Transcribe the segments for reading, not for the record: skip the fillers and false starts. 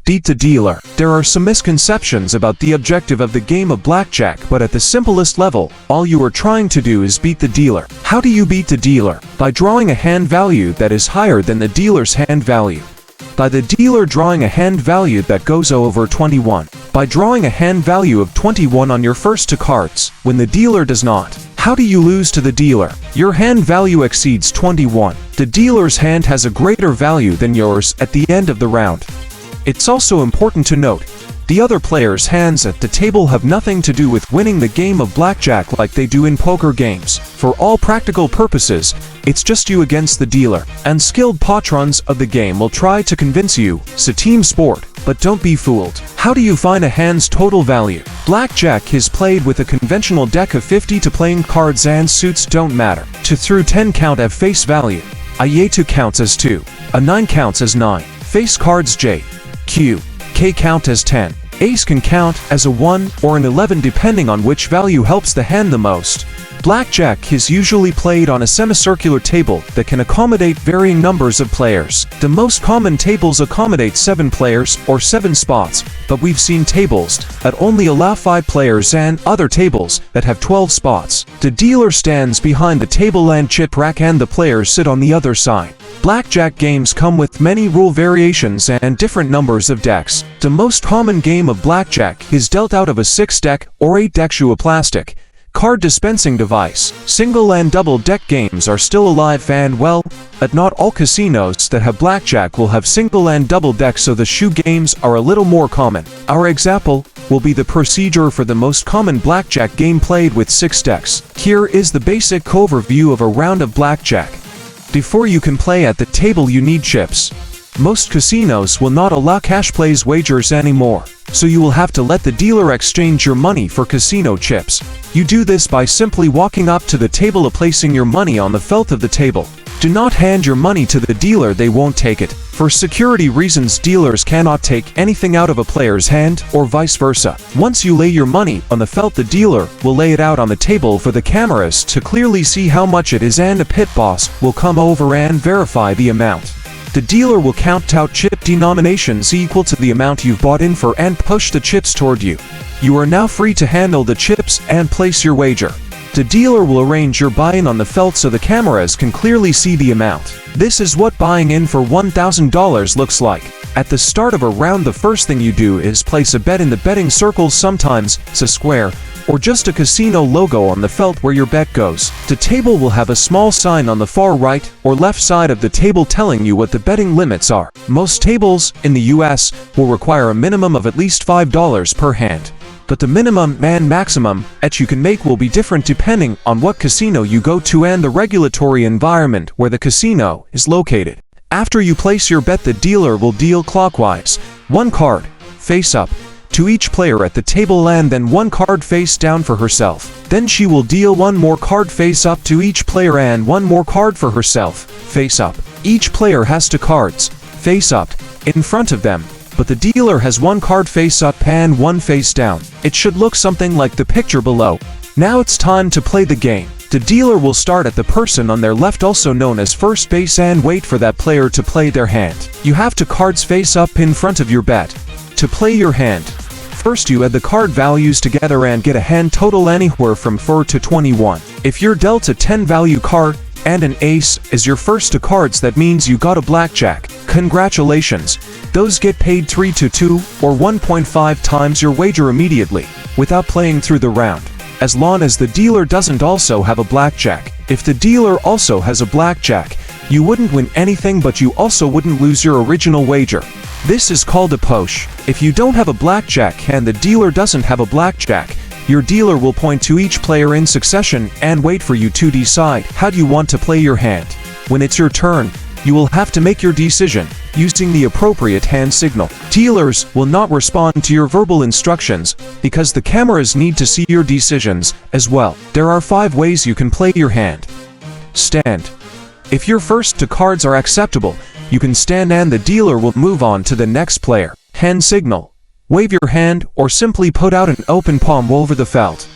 Beat the dealer. There are some misconceptions about the objective of the game of blackjack, but at the simplest level, all you are trying to do is beat the dealer. How do you beat the dealer? By drawing a hand value that is higher than the dealer's hand value. By the dealer drawing a hand value that goes over 21. By drawing a hand value of 21 on your first two cards, when the dealer does not. How do you lose to the dealer? Your hand value exceeds 21. The dealer's hand has a greater value than yours at the end of the round. It's also important to note, the other player's hands at the table have nothing to do with winning the game of blackjack like they do in poker games. For all practical purposes, it's just you against the dealer. And skilled patrons of the game will try to convince you it's a team sport, but don't be fooled. How do you find a hand's total value? Blackjack is played with a conventional deck of 50 to playing cards and suits don't matter. 2 through 10 count at face value. A 2 counts as 2. A 9 counts as 9. Face cards J, Q, K count as 10. Ace can count as a 1 or an 11 depending on which value helps the hand the most. Blackjack is usually played on a semicircular table that can accommodate varying numbers of players. The most common tables accommodate 7 players or 7 spots, but we've seen tables that only allow 5 players and other tables that have 12 spots. The dealer stands behind the table and chip rack and the players sit on the other side. Blackjack games come with many rule variations and different numbers of decks. The most common game of blackjack is dealt out of a 6-deck or 8-deck plastic card dispensing device. Single and double deck games are still alive and well, but not all casinos that have blackjack will have single and double decks, so the shoe games are a little more common. Our example will be the procedure for the most common blackjack game played with 6 decks. Here is the basic overview of a round of blackjack. Before you can play at the table you need chips. Most casinos will not allow cash plays wagers anymore, so you will have to let the dealer exchange your money for casino chips. You do this by simply walking up to the table and placing your money on the felt of the table. Do not hand your money to the dealer, they won't take it. For security reasons, dealers cannot take anything out of a player's hand or vice versa. Once you lay your money on the felt, the dealer will lay it out on the table for the cameras to clearly see how much it is, and a pit boss will come over and verify the amount. The dealer will count out chip denominations equal to the amount you've bought in for and push the chips toward you. You are now free to handle the chips and place your wager. The dealer will arrange your buy-in on the felt so the cameras can clearly see the amount. This is what buying in for $1,000 looks like. At the start of a round, the first thing you do is place a bet in the betting circle. Sometimes it's a square or just a casino logo on the felt where your bet goes. The table will have a small sign on the far right or left side of the table telling you what the betting limits are. Most tables in the US will require a minimum of at least $5 per hand. But the minimum and maximum bet you can make will be different depending on what casino you go to and the regulatory environment where the casino is located. After you place your bet, the dealer will deal clockwise 1 card, face up, to each player at the table, and then 1 card face down for herself. Then she will deal 1 more card face up to each player and 1 more card for herself, face up. Each player has 2 cards, face up, in front of them, but the dealer has 1 card face up and 1 face down. It should look something like the picture below. Now it's time to play the game. The dealer will start at the person on their left, also known as first base, and wait for that player to play their hand. You have 2 cards face up in front of your bet. To play your hand, first you add the card values together and get a hand total anywhere from 4 to 21. If you're dealt a 10 value card and an ace as your first 2 cards, that means you got a blackjack. Congratulations! Those get paid 3 to 2 or 1.5 times your wager immediately, without playing through the round, as long as the dealer doesn't also have a blackjack. If the dealer also has a blackjack, you wouldn't win anything, but you also wouldn't lose your original wager. This is called a poche. If you don't have a blackjack and the dealer doesn't have a blackjack, your dealer will point to each player in succession and wait for you to decide how you want to play your hand. When it's your turn, you will have to make your decision using the appropriate hand signal. Dealers will not respond to your verbal instructions because the cameras need to see your decisions as well. There are 5 ways you can play your hand. Stand. If your first 2 cards are acceptable, you can stand and the dealer will move on to the next player. Hand signal. Wave your hand or simply put out an open palm over the felt.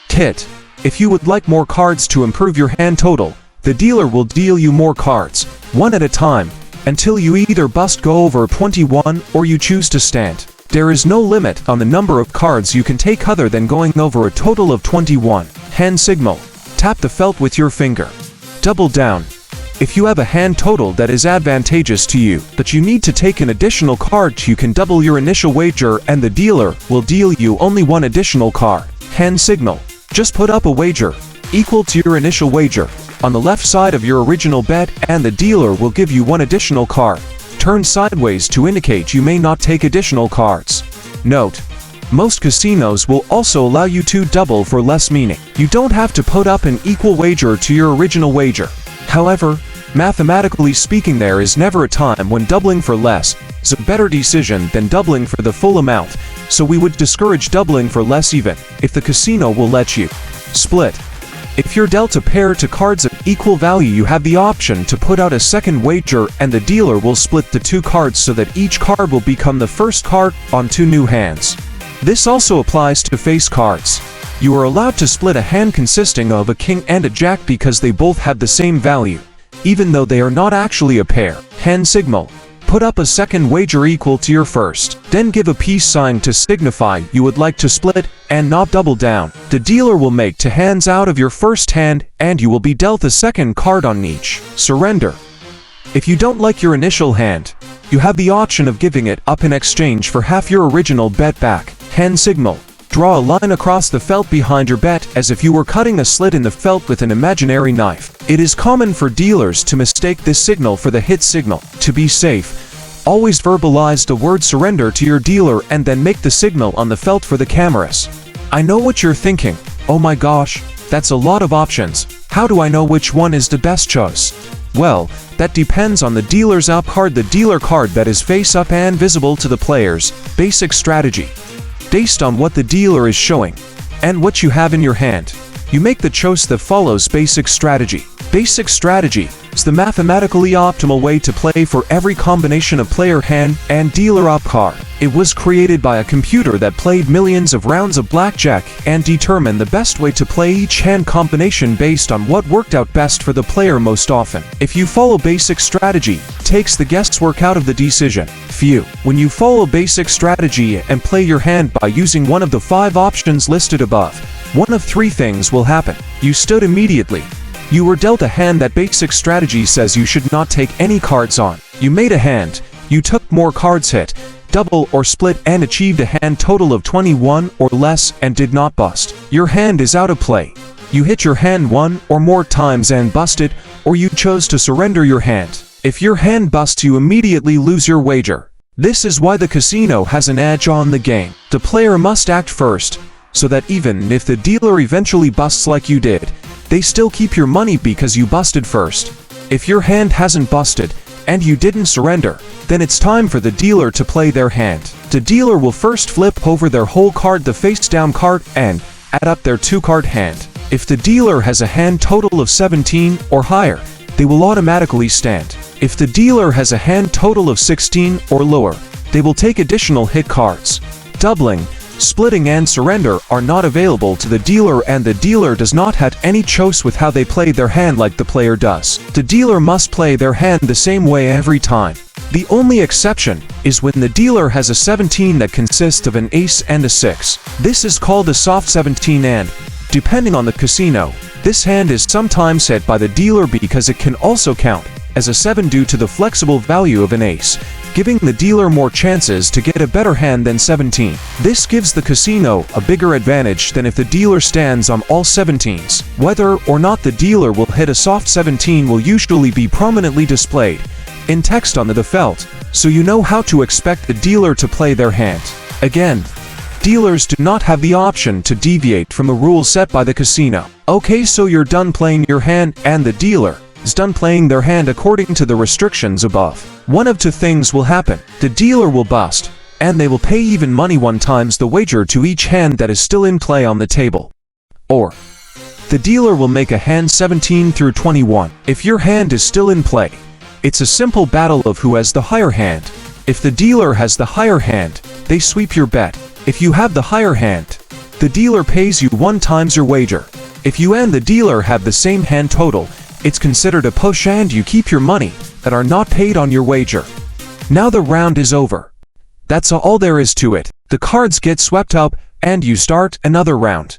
Tit. If you would like more cards to improve your hand total, the dealer will deal you more cards, 1 at a time. until you either bust go over 21 or you choose to stand. There is no limit on the number of cards you can take other than going over a total of 21. Hand signal. Tap the felt with your finger. Double down. If you have a hand total that is advantageous to you, but you need to take an additional card, you can double your initial wager and the dealer will deal you only one additional card. Hand signal. Just put up a wager equal to your initial wager on the left side of your original bet and the dealer will give you one additional card. Turn sideways to indicate you may not take additional cards. Note: most casinos will also allow you to double for less, meaning you don't have to put up an equal wager to your original wager. However, mathematically speaking, there is never a time when doubling for less is a better decision than doubling for the full amount, so we would discourage doubling for less even if the casino will let you. Split. If you're dealt a pair to cards of equal value, you have the option to put out a second wager and the dealer will split the two cards so that each card will become the first card on two new hands. This also applies to face cards. You are allowed to split a hand consisting of a king and a jack because they both have the same value, even though they are not actually a pair. Hand signal. Put up a second wager equal to your first, then give a peace sign to signify you would like to split and not double down. The dealer will make two hands out of your first hand and you will be dealt a second card on each. Surrender. If you don't like your initial hand, you have the option of giving it up in exchange for half your original bet back. Hand signal. Draw a line across the felt behind your bet as if you were cutting a slit in the felt with an imaginary knife. It is common for dealers to mistake this signal for the hit signal. To be safe, always verbalize the word surrender to your dealer and then make the signal on the felt for the cameras. I know what you're thinking. Oh my gosh, that's a lot of options. How do I know which one is the best choice? Well, that depends on the dealer's up card, the dealer card that is face up and visible to the players. Basic strategy. Based on what the dealer is showing and what you have in your hand, you make the choice that follows basic strategy. Basic strategy is the mathematically optimal way to play for every combination of player hand and dealer up card. It was created by a computer that played millions of rounds of blackjack and determined the best way to play each hand combination based on what worked out best for the player most often. If you follow basic strategy, it takes the guesswork out of the decision. When you follow basic strategy and play your hand by using one of the 5 options listed above, one of 3 things will happen. You stood immediately. You were dealt a hand that basic strategy says you should not take any cards on. You made a hand. You took more cards, hit, double or split and achieved a hand total of 21 or less and did not bust. Your hand is out of play. You hit your hand 1 or more times and busted, or you chose to surrender your hand. If your hand busts, you immediately lose your wager. This is why the casino has an edge on the game. The player must act first, so that even if the dealer eventually busts like you did, they still keep your money because you busted first. If your hand hasn't busted, and you didn't surrender, then it's time for the dealer to play their hand. The dealer will first flip over their whole card, the face-down card, and add up their 2-card hand. If the dealer has a hand total of 17 or higher, they will automatically stand. If the dealer has a hand total of 16 or lower, they will take additional hit cards. Doubling, splitting and surrender are not available to the dealer, and the dealer does not have any choice with how they play their hand like the player does. The dealer must play their hand the same way every time. The only exception is when the dealer has a 17 that consists of an ace and a 6. This is called a soft 17, and, depending on the casino, this hand is sometimes hit by the dealer because it can also count as a 7 due to the flexible value of an ace, giving the dealer more chances to get a better hand than 17. This gives the casino a bigger advantage than if the dealer stands on all 17s. Whether or not the dealer will hit a soft 17 will usually be prominently displayed in text on the felt, so you know how to expect the dealer to play their hand. Again, dealers do not have the option to deviate from the rules set by the casino. Okay, so you're done playing your hand and the dealer is done playing their hand according to the restrictions above. One of 2 things will happen. The dealer will bust, and they will pay even money 1 times the wager to each hand that is still in play on the table. Or, the dealer will make a hand 17 through 21. If your hand is still in play, it's a simple battle of who has the higher hand. If the dealer has the higher hand, they sweep your bet. If you have the higher hand, the dealer pays you 1 times your wager. If you and the dealer have the same hand total, It's considered a push and you keep your money that are not paid on your wager. Now the round is over. That's all there is to it. The cards get swept up and you start another round.